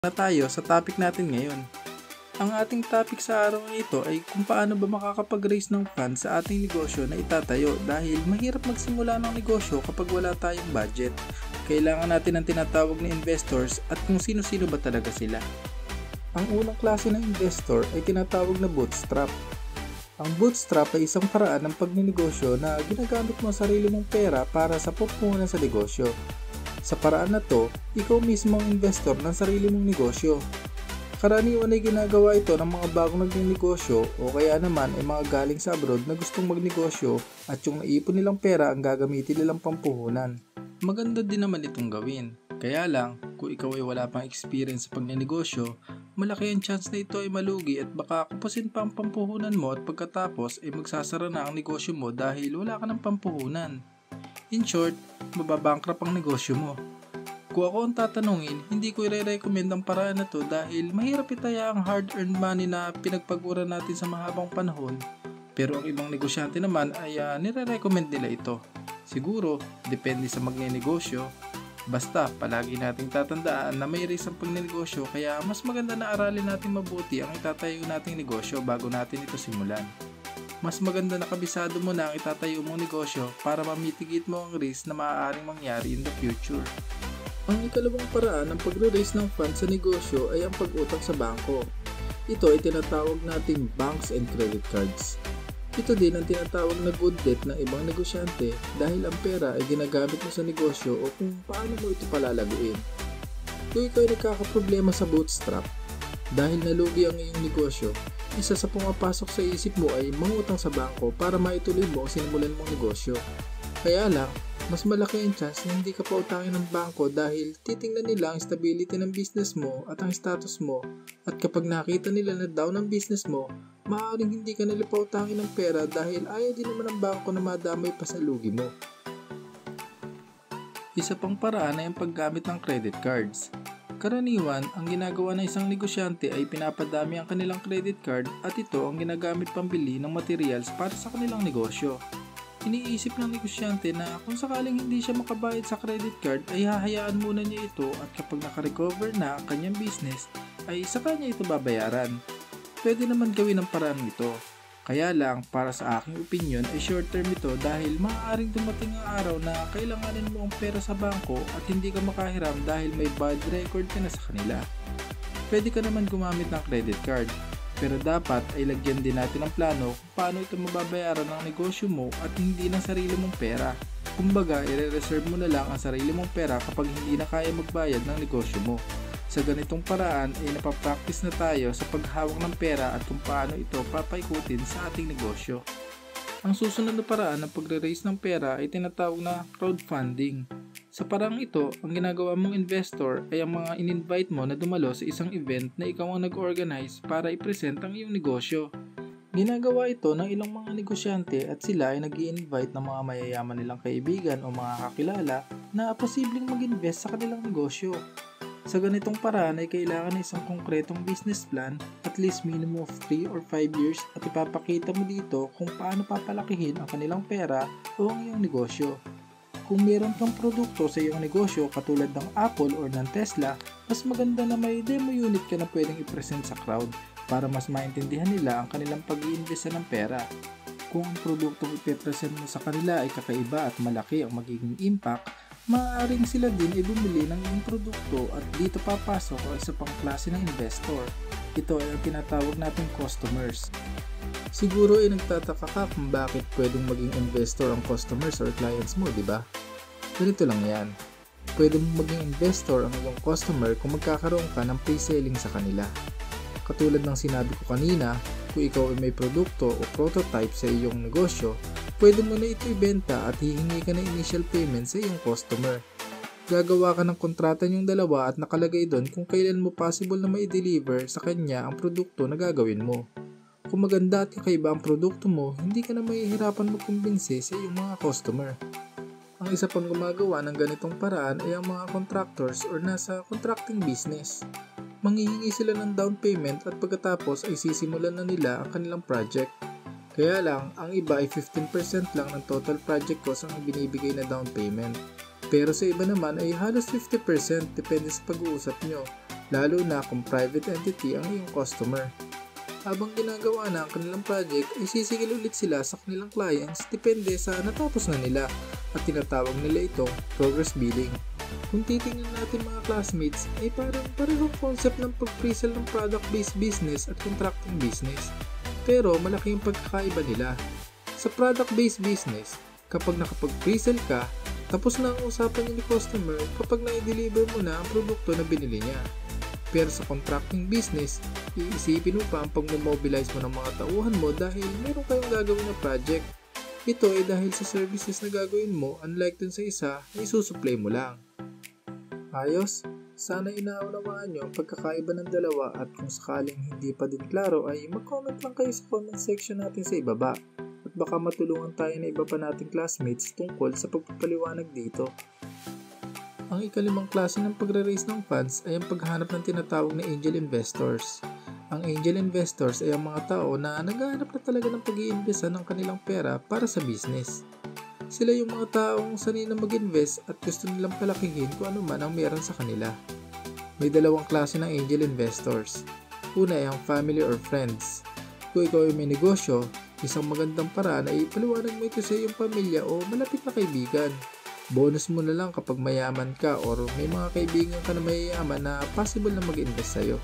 Na tayo sa topic natin ngayon. Ang ating topic sa araw na ito ay kung paano ba makakapag-raise ng funds sa ating negosyo na itatayo dahil mahirap magsimula ng negosyo kapag wala tayong budget. Kailangan natin ng tinatawag na investors at kung sino-sino ba talaga sila. Ang unang klase ng investor ay tinatawag na bootstrap. Ang bootstrap ay isang paraan ng pagninegosyo na ginagamit mo ang sarili mong pera para sa pupunan sa negosyo. Sa paraan na to, ikaw mismo ang investor ng sarili mong negosyo. Karaniwan ay ginagawa ito ng mga bagong nagnegosyo o kaya naman ay mga galing sa abroad na gustong magnegosyo at yung naipon nilang pera ang gagamitin nilang pampuhunan. Maganda din naman itong gawin. Kaya lang, kung ikaw ay wala pang experience sa pagnenegosyo, malaki ang chance na ito ay malugi at baka kupusin pa ang pampuhunan mo at pagkatapos ay magsasara na ang negosyo mo dahil wala ka ng pampuhunan. In short, mababankrupt ang negosyo mo. Kung ako ang tatanungin, hindi ko i-recommend ang paraan na to dahil mahirap itaya ang hard-earned money na pinagpaguran natin sa mahabang panahon. Pero ang ibang negosyante naman ay nire-recommend nila ito. Siguro, depende sa magnenegosyo. Basta, palagi nating tatandaan na may risk ang pagnenegosyo kaya mas maganda na aralin natin mabuti ang itatayo nating negosyo bago natin ito simulan. Mas maganda na kabisado mo na ang itatayo mong negosyo para mamitigate mo ang risk na maaaring mangyari in the future. Ang ikalawang paraan ng pagre-raise ng funds sa negosyo ay ang pag-utang sa bangko. Ito ay tinatawag nating banks and credit cards. Ito din ang tinatawag na good debt ng ibang negosyante dahil ang pera ay ginagamit mo sa negosyo o kung paano mo ito palalaguin. Kung ikaw ay nagkakaproblema sa bootstrap, dahil nalugi ang iyong negosyo, isa sa pumapasok sa isip mo ay mangutang sa bangko para maituloy mo ang sinimulan mong negosyo. Kaya lang, mas malaki ang chance na hindi ka pautangin ng bangko dahil titingnan nila ang stability ng business mo at ang status mo at kapag nakita nila na down ang business mo, maaaring hindi ka nila pautangin ng pera dahil ayaw din naman ng bangko na madamay pa sa lugi mo. Isa pang paraan ay ang paggamit ng credit cards. Karaniwan, ang ginagawa ng isang negosyante ay pinapadami ang kanilang credit card at ito ang ginagamit pambili ng materials para sa kanilang negosyo. Iniisip ng negosyante na kung sakaling hindi siya makabayad sa credit card ay hahayaan muna niya ito at kapag nakarecover na ang kanyang business ay saka niya ito babayaran. Pwede naman gawin ang paraan ito. Kaya lang, para sa aking opinion ay short term ito dahil maaaring dumating ang araw na kailanganin mo ang pera sa bangko at hindi ka makahiram dahil may bad record ka na sa kanila. Pwede ka naman gumamit ng credit card, pero dapat ay lagyan din natin ang plano kung paano ito mababayaran ng negosyo mo at hindi ng sarili mong pera. Kumbaga, i-reserve mo na lang ang sarili mong pera kapag hindi na kaya magbayad ng negosyo mo. Sa ganitong paraan ay napapractice na tayo sa paghawak ng pera at kung paano ito papaikutin sa ating negosyo. Ang susunod na paraan ng pagre-raise ng pera ay tinatawag na crowdfunding. Sa parang ito, ang ginagawa mong investor ay ang mga in-invite mo na dumalo sa isang event na ikaw ang nag-organize para i-present ang iyong negosyo. Ginagawa ito ng ilang mga negosyante at sila ay nag-i-invite ng mga mayayaman nilang kaibigan o mga kakilala na posibleng mag-invest sa kanilang negosyo. Sa ganitong paraan ay kailangan ng isang konkretong business plan, at least minimum of 3 or 5 years at ipapakita mo dito kung paano papalakihin ang kanilang pera o ang iyong negosyo. Kung meron kang produkto sa iyong negosyo katulad ng Apple or ng Tesla, mas maganda na may demo unit ka na pwedeng i-present sa crowd para mas maintindihan nila ang kanilang pag-iimbesta ng pera. Kung ang produktong ipipresent mo sa kanila ay kakaiba at malaki ang magiging impact, maaaring sila din ay bumili ng iyong produkto at dito papasok ang isa pang klase ng investor. Ito ay ang tinatawag nating customers. Siguro ay nagtataka ka kung bakit pwedeng maging investor ang customers or clients mo, di ba? Ganito lang yan. Pwede mong maging investor ang iyong customer kung magkakaroon ka ng pre-selling sa kanila. Katulad ng sinabi ko kanina, kung ikaw ay may produkto o prototype sa iyong negosyo, pwede mo na ito ibenta at hihingi ka ng initial payment sa iyong customer. Gagawa ka ng kontrata niyong dalawa at nakalagay doon kung kailan mo possible na mai-deliver sa kanya ang produkto na gagawin mo. Kung maganda at kakaiba ang produkto mo, hindi ka na mahihirapan magkumbinsi sa iyong mga customer. Ang isa pang gumagawa ng ganitong paraan ay ang mga contractors or nasa contracting business. Manghihingi sila ng down payment at pagkatapos ay sisimulan na nila ang kanilang project. Kaya lang, ang iba ay 15% lang ng total project cost ang binibigay na down payment. Pero sa iba naman ay halos 50% depende sa pag-uusap nyo. lalo na kung private entity ang iyong customer. Habang ginagawa na ang kanilang project ay sisigil ulit sila sa kanilang clients depende sa natapos na nila at tinatawag nila itong progress billing. Kung titingnan natin mga classmates ay parang parehong concept ng pag-pre-sell ng product-based business at contracting business. Pero malaki yung pagkakaiba nila. Sa product-based business, kapag nakapag-pre-sell ka, tapos na ang usapan niyo ni customer kapag na-deliver mo na ang produkto na binili niya. Pero sa contracting business, iisipin mo pa ang pag-mobilize mo ng mga tauhan mo dahil meron kayong gagawin na project. Ito ay dahil sa services na gagawin mo, unlike dun sa isa na isusupply mo lang. Ayos? Sana inaunawaan nyo ang pagkakaiba ng dalawa at kung sakaling hindi pa din klaro ay mag-comment lang kayo sa comment section natin sa ibaba at baka matulungan tayo na iba pa nating classmates tungkol sa pagpapaliwanag dito. Ang ikalimang klase ng pagre-raise ng funds ay ang paghahanap ng tinatawag na angel investors. Ang angel investors ay ang mga tao na naghahanap na talaga ng pag-iimbesa ng kanilang pera para sa business. Sila yung mga taong sanay na mag-invest at gusto nilang palakihin kung ano man ang meron sa kanila. May dalawang klase ng angel investors. Una ay ang family or friends. Kung ikaw ay may negosyo, isang magandang paraan ay ipaliwanag mo ito sa iyong pamilya o malapit na kaibigan. Bonus mo na lang kapag mayaman ka or may mga kaibigan ka na mayayaman na possible na mag-invest sa'yo.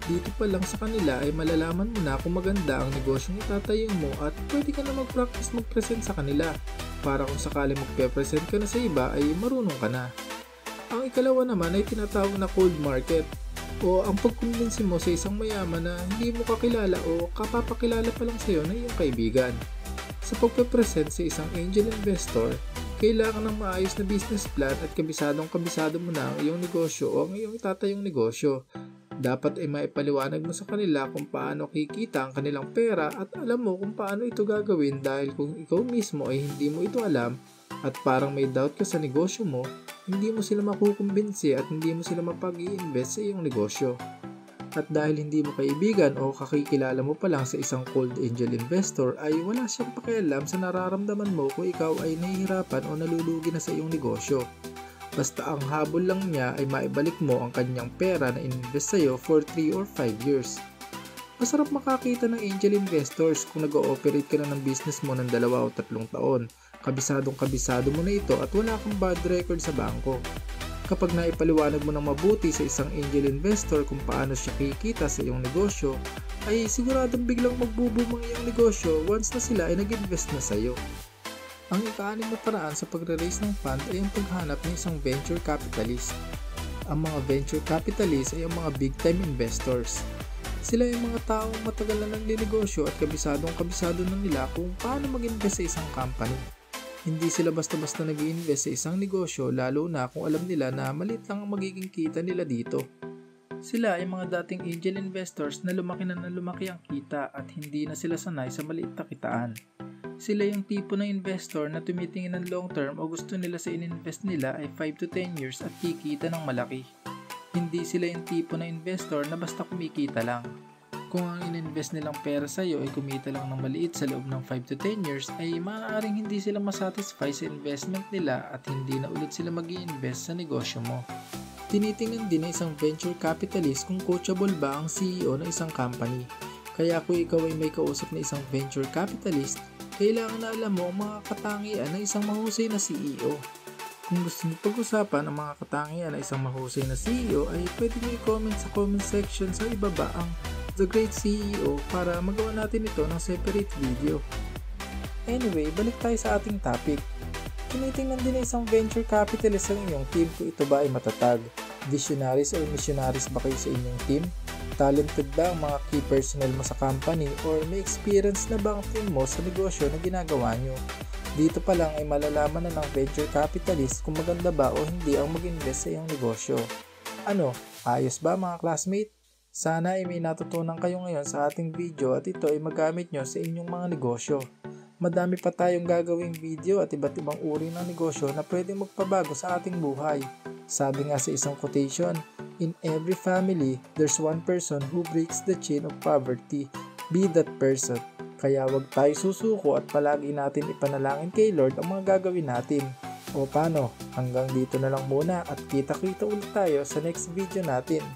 Dito pa lang sa kanila ay malalaman mo na kung maganda ang negosyong itatayo mo at pwede ka na mag-practice mag-present sa kanila para kung sakaling magpe-present ka na sa iba ay marunong ka na. Ang ikalawa naman ay tinatawag na cold market o ang pagkumbinsi mo sa isang mayaman na hindi mo kakilala o kapapakilala pa lang sa'yo na iyong kaibigan. Sa pagpe-present sa isang angel investor, kailangan ng maayos na business plan at kabisadong-kabisado mo na ang iyong negosyo o ang iyong itatayong negosyo. Dapat ay maipaliwanag mo sa kanila kung paano kikita ang kanilang pera at alam mo kung paano ito gagawin dahil kung ikaw mismo ay hindi mo ito alam at parang may doubt ka sa negosyo mo, hindi mo sila makukumbinsi at hindi mo sila mapag-i-invest sa iyong negosyo. At dahil hindi mo kaibigan o kakikilala mo pa lang sa isang cold angel investor ay wala siyang pakialam sa nararamdaman mo kung ikaw ay nahihirapan o nalulugi na sa iyong negosyo. Basta ang habol lang niya ay maibalik mo ang kanyang pera na ininvest sa iyo for 3 or 5 years. Masarap makakita ng angel investors kung nag-ooperate ka na ng business mo ng 2 o 3 taon. Kabisadong-kabisado mo na ito at wala kang bad record sa bangko. Kapag naipaliwanag mo ng mabuti sa isang angel investor kung paano siya kikita sa iyong negosyo, ay siguradong biglang magbo-boom ang iyong negosyo once na sila ay nag-invest na sa iyo. Ang ika-6 na paraan sa pagre-raise ng fund ay ang paghanap ng isang venture capitalist. Ang mga venture capitalists ay ang mga big-time investors. Sila ay mga taong matagal na nagninegosyo at kabisadong-kabisado na nila kung paano mag-invest sa isang company. Hindi sila basta-basta nag-i-invest sa isang negosyo lalo na kung alam nila na maliit lang ang magiging kita nila dito. Sila ay mga dating angel investors na lumaki ang kita at hindi na sila sanay sa maliit na kitaan. Sila yung tipo ng investor na tumitingin ng long term o gusto nila sa ininvest nila ay 5 to 10 years at kikita ng malaki. Hindi sila yung tipo ng investor na basta kumikita lang. Kung ang ininvest nilang pera sa iyo ay kumita lang ng maliit sa loob ng 5 to 10 years ay maaaring hindi sila masatisfy sa investment nila at hindi na ulit sila mag-i-invest sa negosyo mo. Tinitingnan din ng isang venture capitalist kung coachable ba ang CEO ng isang company. Kaya kung ikaw ay may kausap na isang venture capitalist, kailangan na alam mo ang mga katangian ng isang mahusay na CEO. Kung gusto niyo pag-usapan ang mga katangian ng isang mahusay na CEO ay pwede niyo i-comment sa comment section sa ibaba ang The Great CEO para magawa natin ito ng separate video. Anyway, balik tayo sa ating topic. Tinitingnan din ng isang venture capitalist ang inyong team kung ito ba ay matatag. Visionaries or missionaries ba kayo sa inyong team? Talented ba ang mga key personnel mo sa company or may experience na ba ang team mo sa negosyo na ginagawa nyo? Dito pa lang ay malalaman na ng venture capitalist kung maganda ba o hindi ang mag-invest sa iyong negosyo. Ano, ayos ba mga classmate? Sana ay may natutunan kayo ngayon sa ating video at ito ay magamit nyo sa inyong mga negosyo. Madami pa tayong gagawing video at iba't ibang uri ng negosyo na pwedeng magpabago sa ating buhay. Sabi nga sa isang quotation, in every family, there's one person who breaks the chain of poverty. Be that person. Kaya wag tayo susuko at palagi natin ipanalangin kay Lord ang mga gagawin natin. O paano? Hanggang dito na lang muna at kita-kita ulit tayo sa next video natin.